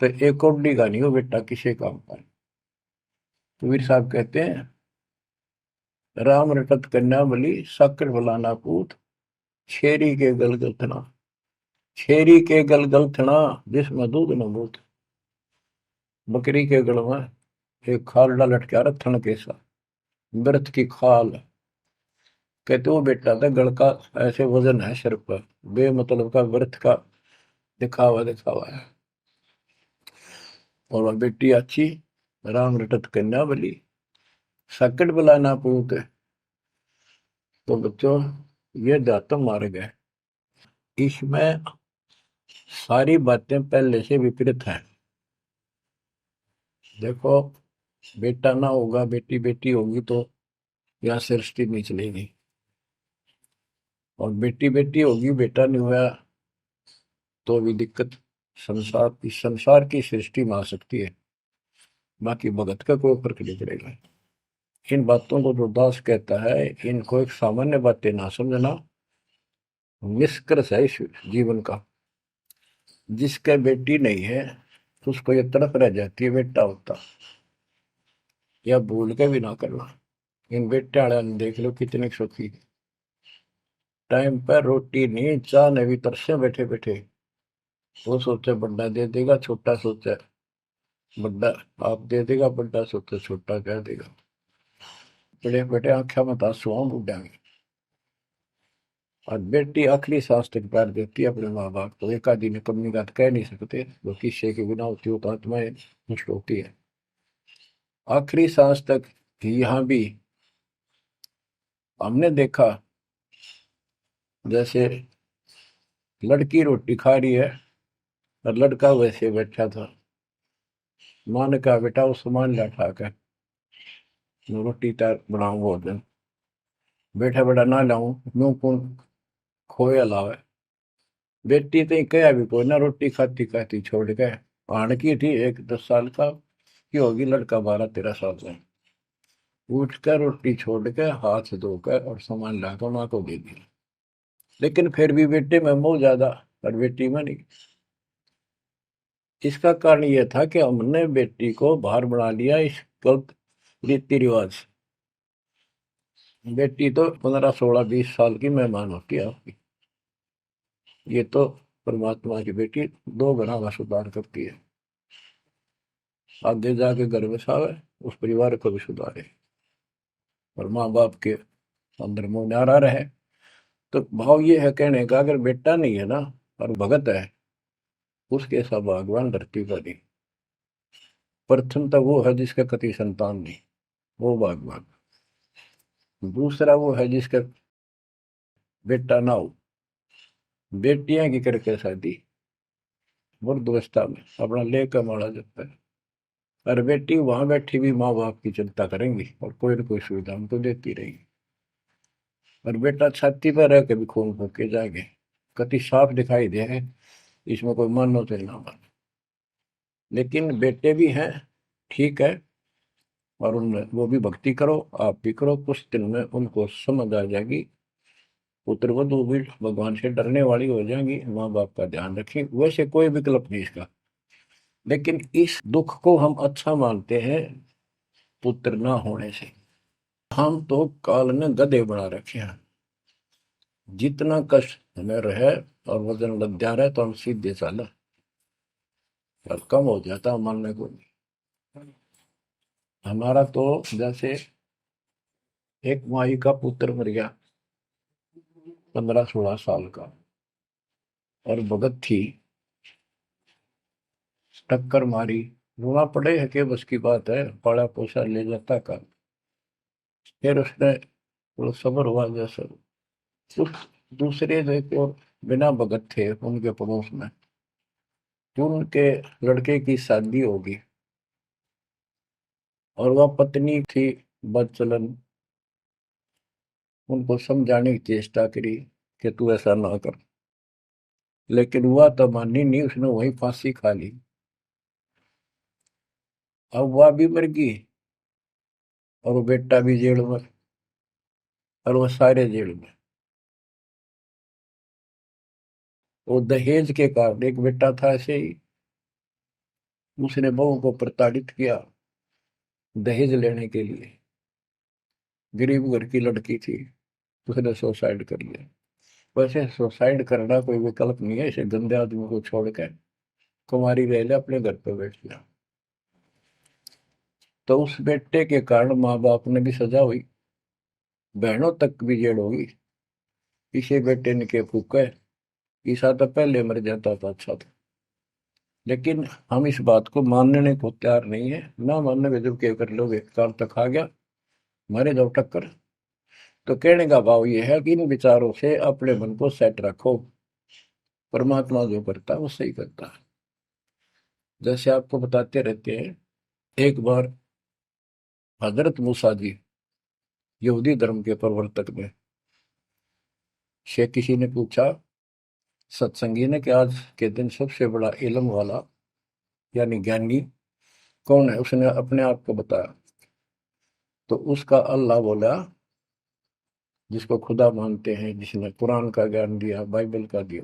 तो एक कौडी का नहीं हो बेटा, किसी काम का। कबीर साहब कहते हैं, राम रटत कन्या बलि, साकर बलाना पूत, छेरी के गलगल थना, छेरी के गलगल थना, जिसमें दूध न बूत। बकरी के गल में एक खाल लटका रहा, थन के साथ, व्रत की खाल। कहते वो बेटा था गल का, ऐसे वजन है सिर पर, बेमतलब का व्रत का दिखावा दिखावा है। और वह बेटी अच्छी, राम रटत कन्या बली, सकट बलाना पूत। तो बच्चों, ये दातम मार्ग है, इसमें सारी बातें पहले से विपरीत हैं। देखो, बेटा ना होगा, बेटी बेटी होगी, तो यहाँ सृष्टि नहीं चलेगी। और बेटी बेटी होगी, बेटा नहीं हुआ, तो भी दिक्कत संसार की सृष्टि में आ सकती है। बाकी भगत का कोई फर्क नहीं पड़ेगा। इन बातों को जो दास कहता है, इनको एक सामान्य बातें ना समझना, निष्कर्ष है इस जीवन का। जिसका बेटी नहीं है, तो उसको ये तड़प रह जाती है बेटा होता, या भूल के भी ना करना। इन बेटे वाले ने देख लो कितने सुखी, टाइम पर रोटी नहीं, चाह नहीं भी तरसे बैठे बैठे। वो सोचे बड़ा दे देगा, छोटा सोचे बड़ा आप दे देगा, बड़ा सोचे छोटा कह देगा। बड़े बेटे आंखें में आंसू बुढ़ा में। और बेटी आखिरी सांस तक प्यार देती है अपने माँ बाप को। एक आदि ने कमी बात कह नहीं सकते, वो किस्से के बिना होती हो तो आत्माएं नष्ट होती है। आखिरी सांस तक यहाँ भी हमने देखा, जैसे लड़की रोटी खा रही है और लड़का वैसे बैठा था। माँ ने कहा बेटा वो सामान ला उठा कर, मैं रोटी तैयार बनाऊं भोजन। बेटा बेटा ना लाऊं, यूं कौन खोया लावे। बेटी तो कहा भी कोई ना, रोटी खाती खाती छोड़ गए। आण की थी एक 10 साल का की होगी, लड़का 12-13 साल का। उठ कर रोटी छोड़ के हाथ धोकर और सामान लाकर माँ को दे दिया। लेकिन फिर भी बेटे में मोह ज्यादा और बेटी में नहीं। इसका कारण यह था कि हमने बेटी को बाहर बना लिया इस गलत रीति रिवाज। बेटी तो 15-16-20 साल की मेहमान होती है आपकी। ये तो परमात्मा की बेटी 2 गुना का सुधार करती है। आगे जाके घर बसावे, उस परिवार को भी सुधारे और माँ बाप के अंदर मोह न्यारा रहे। तो भाव ये है कहने का, अगर बेटा नहीं है ना और भगत है, उसके सब भगवान धरती पर नहीं। प्रथम तो वो है जिसका कति संतान नहीं, वो भगवान। दूसरा वो है जिसका बेटा ना हो, बेटियां की करके शादी वृद्धावस्था में अपना लेकर माड़ा जाता है। और बेटी वहां बैठी भी माँ बाप की चिंता करेंगी और कोई ना कोई सुविधा उनको देती रहेगी। और बेटा छाती पर रह के भी खून फूक के जाएंगे, कति साफ दिखाई दे है। इसमें कोई मानो तो ना मानो, लेकिन बेटे भी हैं, ठीक है। और उनमें वो भी भक्ति करो, आप भी करो, कुछ दिन में उनको समझ आ जाएगी। पुत्र वधु भी भगवान से डरने वाली हो जाएंगी, माँ बाप का ध्यान रखें। वैसे कोई विकल्प नहीं इसका, लेकिन इस दुख को हम अच्छा मानते हैं पुत्र ना होने से। हम तो काल ने गधे बना रखे हैं। जितना कष्ट हमें रहे और वजन लग जा रहा है तो हम सीधे चला, और कम हो जाता मानने को नहीं। हमारा तो जैसे एक माई का पुत्र मर गया 15-16 साल का, और भगत थी, टक्कर मारी, रोना पड़े है कि बस की बात है, पाला पोसा ले जाता का। फिर उसने थोड़ा सब्र हुआ जैसे। उस दूसरे जो एक और बिना भगत थे उनके पड़ोस में, जो उनके लड़के की शादी होगी, और वह पत्नी थी बदचलन। उनको समझाने की चेष्टा करी कि तू ऐसा ना कर, लेकिन वह तो मानी नहीं, उसने वही फांसी खा ली। अब वह भी मर गई और वो बेटा भी जेल में, और वो सारे जेल में। वो दहेज के कारण, एक बेटा था ऐसे ही, उसने बहू को प्रताड़ित किया दहेज लेने के लिए। गरीब घर की लड़की थी, उसने सुसाइड कर लिया। वैसे सुसाइड करना कोई विकल्प नहीं है, इसे गंदे आदमी को छोड़कर कुमारी रह ले, अपने घर पे बैठ गया। तो उस बेटे के कारण माँ बाप ने भी सजा हुई, बहनों तक भी जेल होगी। इसे बेटे ने के फूका है, ईसा तो पहले मर जाता था अच्छा था। लेकिन हम इस बात को मानने को तैयार नहीं है, ना मानने में जब क्या कर लोगे, काल तक आ गया, मारे जाओ टक्कर। तो कहने का भाव ये है कि इन विचारों से अपने मन को सेट रखो। परमात्मा जो करता है वो सही करता है। जैसे आपको बताते रहते हैं, एक बार हजरत मूसा जी, यहूदी धर्म के प्रवर्तक में, से किसी ने पूछा सत्संगी ने कि आज के दिन सबसे बड़ा इल्म वाला यानी ज्ञानी कौन है। उसने अपने आप को बताया, तो उसका अल्लाह बोला, जिसको खुदा मानते हैं, जिसने कुरान का ज्ञान दिया, बाइबल का दिया।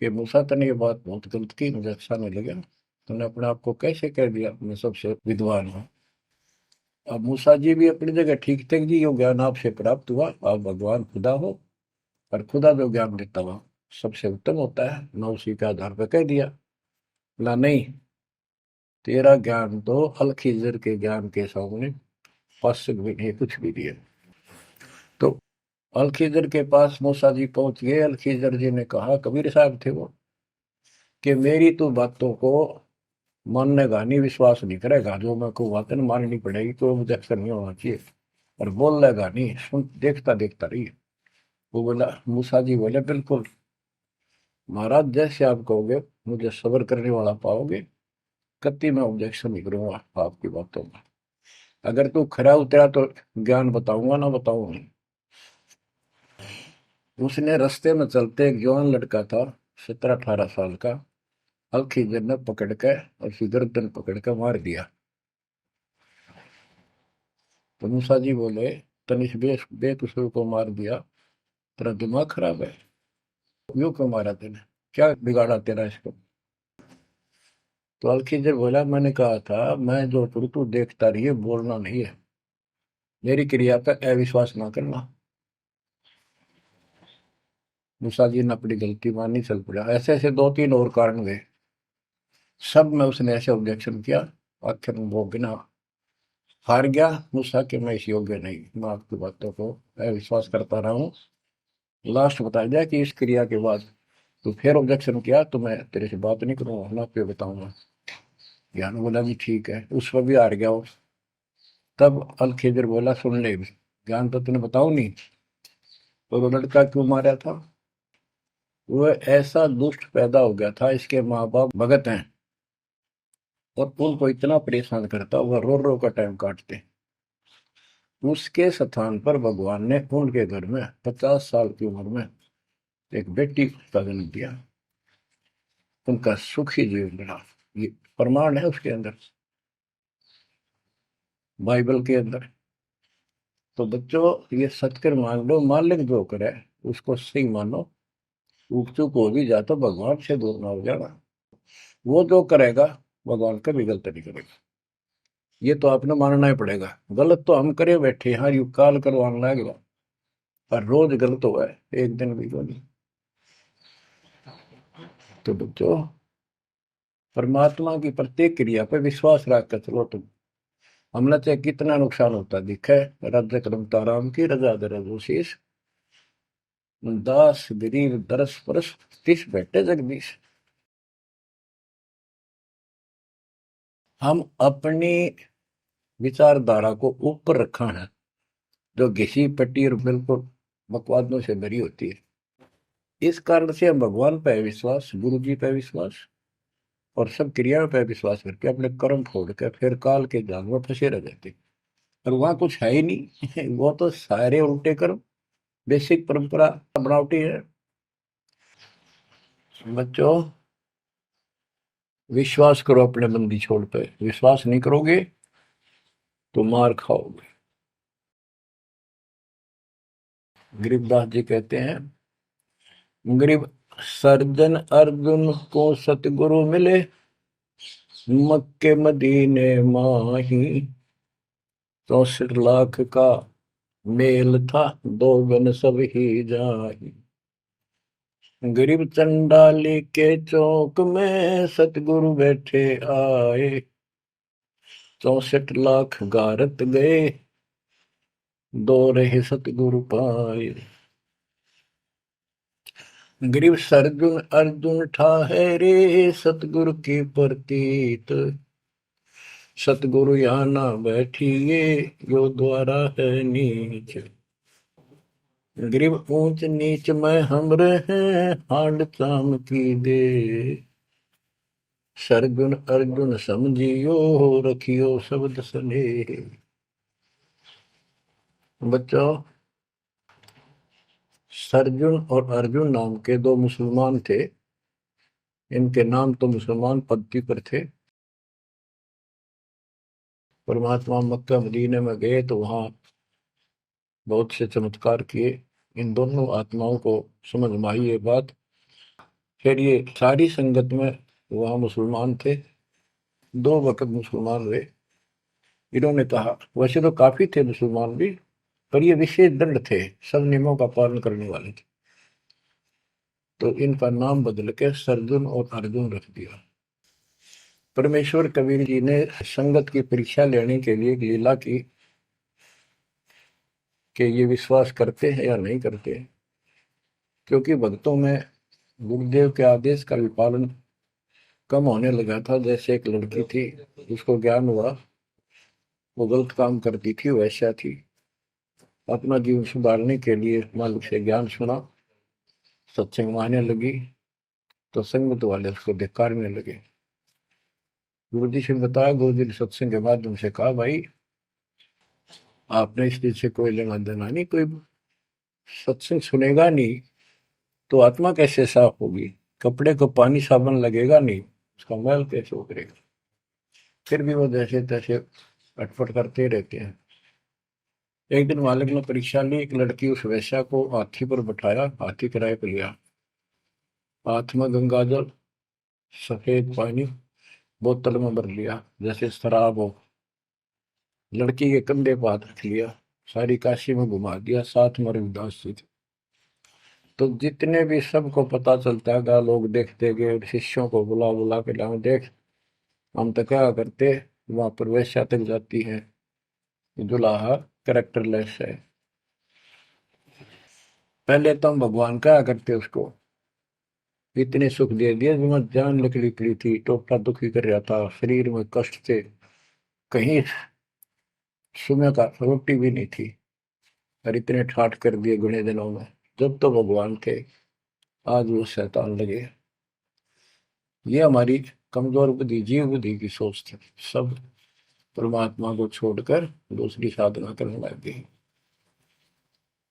कि मूसा तने ये बात बहुत गलत की, मुझे अच्छा नहीं लगा, तुमने अपने आप को कैसे कह दिया मैं सबसे विद्वान हूँ। अब मूसा जी भी अपनी जगह ठीक थे जी, यो ज्ञान आपसे प्राप्त हुआ, आप भगवान खुदा हो, और खुदा जो ज्ञान देता हुआ सबसे उत्तम होता है, मैं उसी के आधार पर कह दिया। बोला नहीं, तेरा ज्ञान तो अल के ज्ञान के सामने फर्स्ट भी नहीं, कुछ भी नहीं है। तो अलखिजर के पास मूसा जी पहुंच गए। अलखिजर जी ने कहा, कबीर साहब थे वो, कि मेरी तो बातों को माननेगा नहीं, विश्वास नहीं करेगा, जो मैं को बातें माननी पड़ेगी, कोई ऑब्जेक्शन नहीं होना चाहिए, और बोल लेगा नहीं, सुन देखता देखता रही। वो बोला, मूसा जी बोले, बिल्कुल महाराज, जैसे आप कहोगे, मुझे सब्र करने वाला पाओगे, कति मैं ऑब्जेक्शन नहीं करूंगा आपकी बातों में। अगर तू खरा उतरा तो ज्ञान बताऊंगा, ना बताऊंगा नहीं। उसने रास्ते में चलते, एक जवान लड़का था, 17-18 साल का, अलखिजर ने पकड़ के और उसकी गर्दन पकड़ के मार दिया। तो मूसा जी बोले, तनिष बेकसूर को मार दिया, तेरा दिमाग खराब है, यूं क्यों मारा तेने, क्या बिगाड़ा तेरा इसको। तो अलखिजर बोला, मैंने कहा था मैं जो करूँ तू देखता रहिए, बोलना नहीं है, मेरी क्रिया पे अविश्वास ना करना। मूसा जी ने अपनी गलती मानी, चल पड़ा। ऐसे ऐसे 2-3 और कारण गए, सब में उसने ऐसे ऑब्जेक्शन किया। आखिर में वो बिना हार गया मूसा कि मैं इस योग्य नहीं, मैं आपकी बातों को अविश्वास करता रहा हूँ। लास्ट बता दिया कि इस क्रिया के बाद तो फिर ऑब्जेक्शन किया तो मैं तेरे से बात नहीं करूंगा, ना पे बताऊंगा। ज्ञान बोला भी ठीक है, उस पर भी हार गया वो। तब अलखिजर बोला, सुन ले, ज्ञान तो तूने बताऊ नहीं, तो वो लड़का क्यों मारा था। वो ऐसा दुष्ट पैदा हो गया था, इसके माँ बाप भगत हैं, और उनको इतना परेशान करता, वह रो रो का टाइम काटते। उसके स्थान पर भगवान ने उनके घर में 50 साल की उम्र में एक बेटी का जन्म दिया। उनका सुखी जीवन रहा। ये प्रमाण है उसके अंदर, बाइबल के अंदर। तो बच्चों, ये सत्कर मान लो, मालिक जो करे उसको सही मानो। ऊक चूक हो भी जाए तो भगवान से दूर ना हो जाना। वो जो करेगा भगवान कभी गलत नहीं करेगा, ये तो आपने मानना ही पड़ेगा। गलत तो हम करे बैठे, हाँ यू काल करवाने लगेगा, पर रोज गलत हुआ है, एक दिन भी तो नहीं। तो बच्चों, परमात्मा की प्रत्येक क्रिया पर विश्वास रख कर चलो तुम। हमने चाहे कितना नुकसान होता दिखे, राज्य करमता राम की रजा दरशीष, दास गरीब दरस परस, तिस बैठे जगदीश। हम अपनी विचारधारा को ऊपर रखा है, जो घिसी पट्टी और बिल्कुल बकवादों से भरी होती है। इस कारण से हम भगवान पे विश्वास, गुरु जी पे विश्वास, और सब क्रियाओं पे विश्वास करके अपने कर्म छोड़ के फिर काल के जाल में फंसे रह जाते। और वहां कुछ है ही नहीं वो तो सारे उल्टे कर्म, बेसिक परंपरा बनावटी है। बच्चों, विश्वास करो अपने बंदी छोड़ पे, विश्वास नहीं करोगे तो मार खाओगे। गरीबदास जी कहते हैं, गरीब सर्जन अर्जुन को सतगुरु मिले, मक्के मदीने माही, 64 लाख का मेल था, दो गन सब ही जाही। गरीब चंडाली के चौक में सतगुरु बैठे आए, 64 लाख गारत गए, दो रहे सतगुरु पाए। गरीब सरजुन अर्जुन ठाहरे, सतगुरु की प्रतीत, सतगुरु यहाँ ना बैठिए, यो द्वारा है नीच। गरीब ऊंच नीच में हम रहे, हांड चाम की दे, सरगुन अर्जुन समझियो, रखियो शब्द स्नेह। बच्चों, सरजुन और अर्जुन नाम के दो मुसलमान थे। इनके नाम तो मुसलमान पद्धति पर थे। परमात्मा मक्का मदीने में गए तो वहां बहुत से चमत्कार किए। इन दोनों आत्माओं को समझ में आई ये बात। फिर ये सारी संगत में वहां मुसलमान थे, 2 वक्त मुसलमान रहे। इन्होंने कहा, वैसे तो काफी थे मुसलमान भी, पर ये विशेष दृढ़ थे, सब नियमों का पालन करने वाले थे। तो इनका नाम बदल के सरजुन और अर्जुन रख दिया। परमेश्वर कबीर जी ने संगत की परीक्षा लेने के लिए एक लीला की। कि ये विश्वास करते हैं या नहीं करते हैं। क्योंकि भक्तों में गुरुदेव के आदेश का भी पालन कम होने लगा था। जैसे एक लड़की थी, जिसको ज्ञान हुआ वो गलत काम करती थी, वैसा थी। अपना जीवन सुधारने के लिए मालिक से ज्ञान सुना, सत्संग मानने लगी, तो संगत वाले उसको धिक्कारने लगे। गुरु जी से बताया, गुरु जी ने सत्संग के माध्यम से कहा, भाई आपने इस चीज से कोई लेना देना नहीं, कोई सत्संग सुनेगा नहीं तो आत्मा कैसे साफ होगी, कपड़े को पानी साबुन लगेगा नहीं, उसका मैल कैसे उतरेगा। फिर भी वो जैसे तैसे अटपट करते रहते हैं। एक दिन मालिक ने परीक्षा ली, एक लड़की उस वैश्या को हाथी पर बैठाया, हाथी किराए पर लिया, हाथ में गंगा जल, सफेद पानी बोतल में भर लिया जैसे शराब हो, लड़की के कंधे पर हाथ रख लिया, सारी काशी में घुमा दिया, साथ में रविदास जी थे। तो जितने भी सबको पता चलता है, लोग देखते गए, शिष्यों को बुला बुला के लाओ, देख हम तो क्या करते, वहां पर वैश्या तक जाती है, दुल्हा कैरेक्टरलेस है। पहले तो हम भगवान क्या करते उसको, इतने सुख दे दिए, जिसमें जान निकली पड़ी थी, टोटा दुखी कर रहा था, शरीर में कष्ट थे, कहीं सुबह का रोटी भी नहीं थी, और इतने ठाठ कर दिए गुणे दिनों में। जब तो भगवान थे, आज वो शैतान लगे। ये हमारी कमजोर बुद्धि, जीव बुद्धि की सोच थी। सब परमात्मा को छोड़कर दूसरी साधना करने लग गए।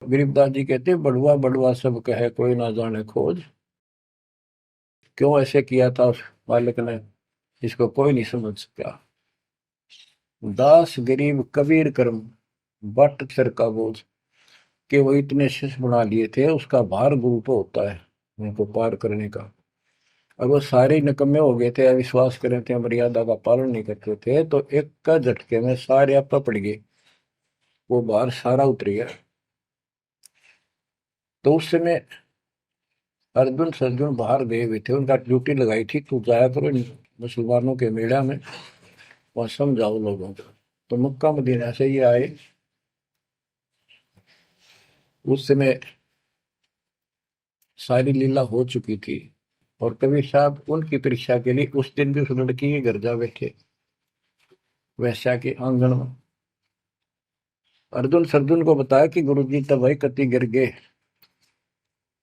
गरीबदास जी कहते, बड़ुआ बड़ुआ सब कहे, कोई ना जाने खोज। क्यों ऐसे किया था उस बालक ने, इसको कोई नहीं समझ सका। दास गरीब कबीर कर्म, बट सर का बोझ। कि वो इतने शिष्य बना लिए थे, उसका भार गुरु पे होता है उनको पार करने का। और वो सारे निकम्मे हो गए थे, अविश्वास कर रहे थे, मर्यादा का पालन नहीं करते थे, तो एक का झटके में सारे आप पड़ गए, वो भार सारा उतर गया। तो उस समय अर्जुन सर्जुन बाहर गए हुए थे, उनका ड्यूटी लगाई थी, तू जाया करो इन मुसलमानों के मेला में, वहां समझाओ लोगों को। तो मक्का मदीना से ये आए। उस समय सारी लीला हो चुकी थी, और कबीर साहब उनकी परीक्षा के लिए उस दिन भी उस लड़की के घर जा बैठे, वैश्या के आंगन में। अर्जुन सर्जुन को बताया कि गुरु जी तब भाई कति गिर गए,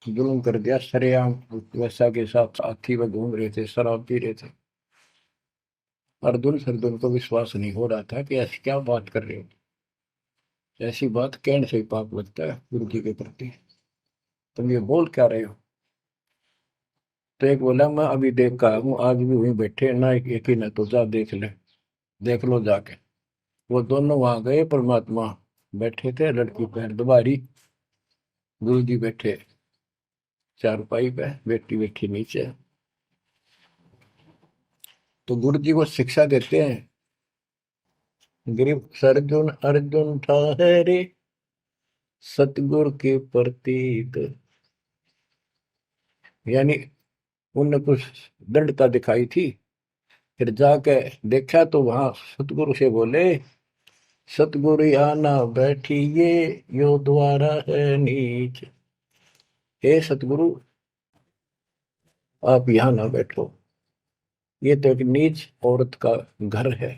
जुल्म कर दिया सरेआम, वैश्या के साथ हाथी में घूम रहे थे, शराब पी रहे थे। अर्जुन सर्जुन को विश्वास नहीं हो रहा था कि ऐसी क्या बात कर रहे हो, ऐसी बात कहने से ही पाप लगता है गुरु जी के प्रति, तुम ये बोल क्या रहे हो। तो एक बोला, मैं अभी देख कर हूँ, आज भी वहीं बैठे ना, एक ही ना, तो जा देख ले, देख लो जाके। वो दोनों वहां गए, परमात्मा बैठे थे, लड़की पैर दुबारी, गुरु जी बैठे चारपाई पे, बेटी बैठी नीचे। तो गुरु जी को शिक्षा देते हैं, गिरफ्त अर्जुन अर्जुन ठहरे, सतगुरु के प्रतीक। यानी उनने कुछ दृढ़ता दिखाई थी, फिर जाके देखा तो वहां सतगुरु से बोले, सतगुरु आना बैठिए, यो द्वारा है नीच। हे सतगुरु, आप यहाँ ना बैठो, ये तो एक नीच औरत का घर है।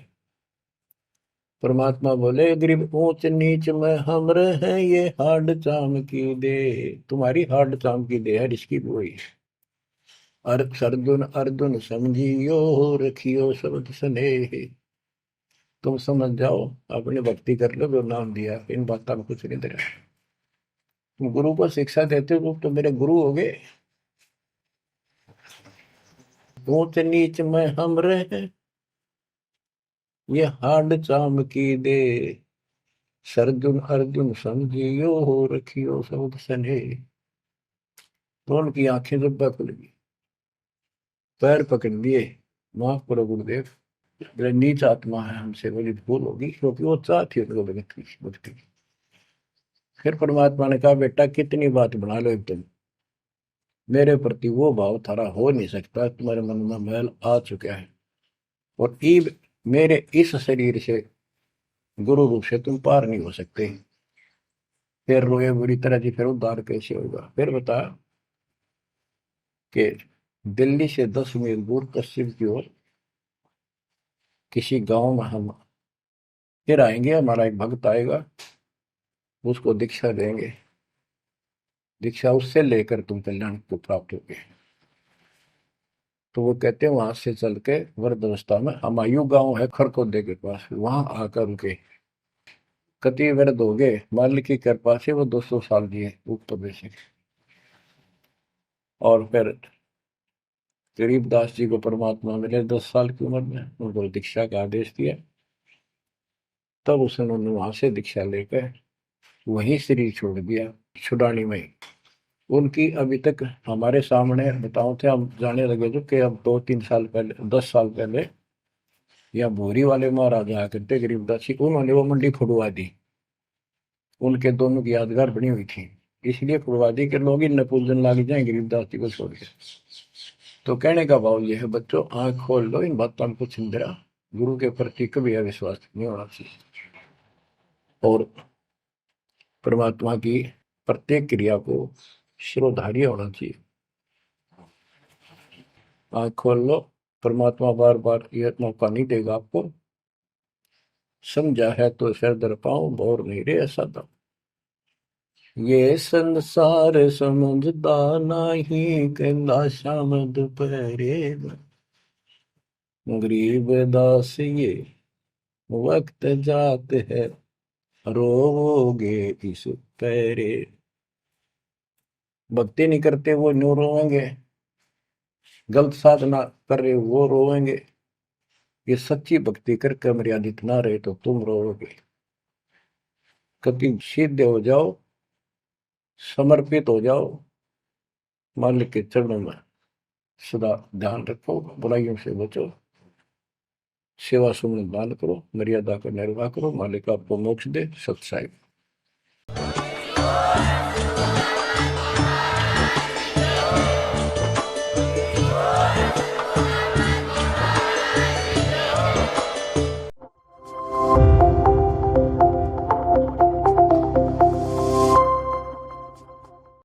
परमात्मा बोले, गरीब ऊंच नीच में हम रहे, ये हाड चाम की दे, तुम्हारी हाड चाम की दे है, इसकी वही। अर्जुन अर्जुन समझियो, रखियो शब्द स्नेह। तुम समझ जाओ, अपनी भक्ति कर लो, जो नाम दिया, इन बातों में कुछ नहीं दे रहा। तुम गुरु को शिक्षा देते हो तो मेरे गुरु हो गए। ऊंच नीच में हम रहे, ये हाड चाम की दे, सरजुन अर्जुन समझियो, रखियो शब्द स्नेह। तो उनकी आंखें जब खुल गई, पैर पकड़ लिए, माफ करो गुरुदेव, मेरे नीच आत्मा है, हमसे बड़ी भूल होगी, क्योंकि वो चाहती उनको भक्ति। फिर परमात्मा ने कहा, बेटा कितनी बात बना लो एकदम, मेरे प्रति वो भाव थारा हो नहीं सकता, तुम्हारे मन में मैल आ चुका है, और ईब मेरे इस शरीर से, गुरु रूप से तुम पार नहीं हो सकते। फिर रोए बुरी तरह जी, फिर उद्धार कैसे होगा? फिर बता कि दिल्ली से 10 मील दूर पश्चिम की ओर किसी गांव में हम फिर आएंगे, हमारा एक भक्त आएगा, उसको दीक्षा देंगे, दीक्षा उससे लेकर तुम कल्याण को प्राप्त होगे। तो वो कहते हैं वहां से चल के वृद्ध अवस्था में हमायूं गांव है खरकोदे के पास, वहां आकर उनके कति वृद्ध हो गए, मालिक की कृपा से वो 200 साल जिए ऊपर से। और फिर गरीबदास जी को परमात्मा मिले 10 साल की उम्र में, उनको दीक्षा का आदेश दिया। तब उसने वहां से दीक्षा लेकर वहीं शरीर छोड़ दिया, छुड़ानी में। उनकी अभी तक हमारे सामने बताओ थे, हम जाने लगे थे कि अब 2-3 साल पहले, 10 साल पहले, या भोरी वाले महाराज आया करते गरीबदास जी, उन्होंने वो मंडी फुड़वा दी। उनके दोनों की यादगार बनी हुई थी, इसलिए फुड़वा दी कि लोग इन पूजन लाग जाए गरीबदास जी को छोड़ के। तो कहने का भाव यह है बच्चों, आंख खोल लो, इन बातों को चिंतरा, गुरु के प्रति कभी अविश्वास नहीं होना चाहिए, और परमात्मा की प्रत्येक क्रिया को शिरोधार्य होना चाहिए। आंख खोल लो, परमात्मा बार बार यह मौका नहीं देगा आपको। समझा है तो सिर दर पाऊं, और नहीं रे ऐसा था। ये संसार समझदा नहीं, कहंदा शाम दोपहरे में, गरीब दास ये वक्त जात है, रोवोगे इस पैरे। भक्ति नहीं करते वो न्यू रोएंगे, गलत साधना कर रहे वो रोएंगे। ये सच्ची भक्ति करके मर्यादित ना रहे तो तुम रोओगे। कभी सीधे हो जाओ, समर्पित हो जाओ, मालिक के चरणों में सदा ध्यान रखो, बुराइयों से बचो, सेवा सुमन दान करो, मर्यादा का निर्वाह करो, मालिक आपको मोक्ष दे। सत्साई।